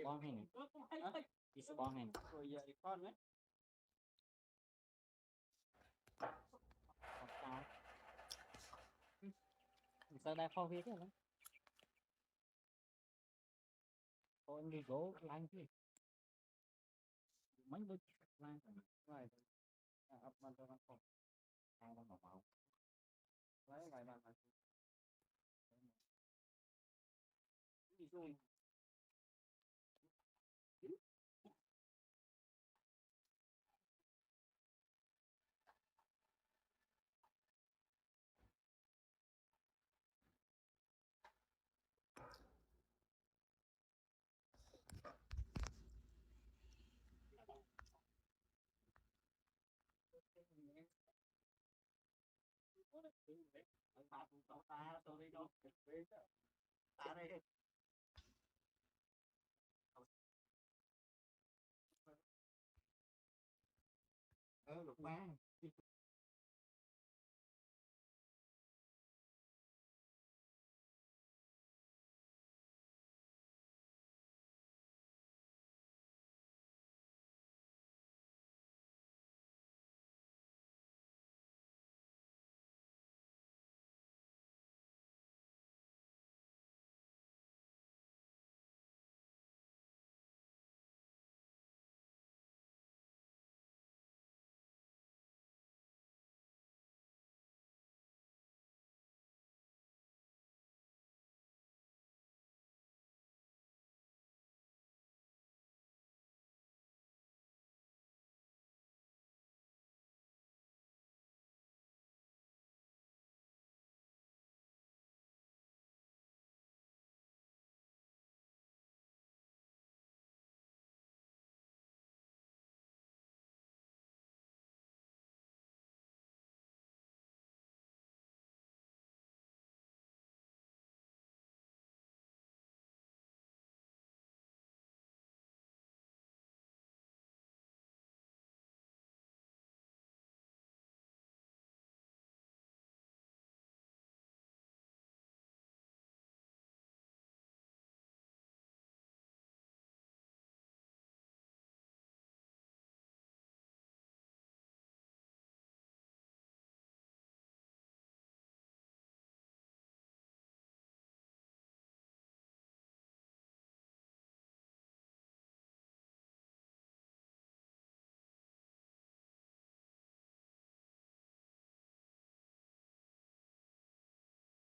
bom hành đi số bom hành rồi giờ con đấy sao sao đây không biết nữa thôi đi gỗ lanh chứ mấy đứa lanh này bàn cho bàn phòng hai con màu lấy vài bàn đi rồi lục ba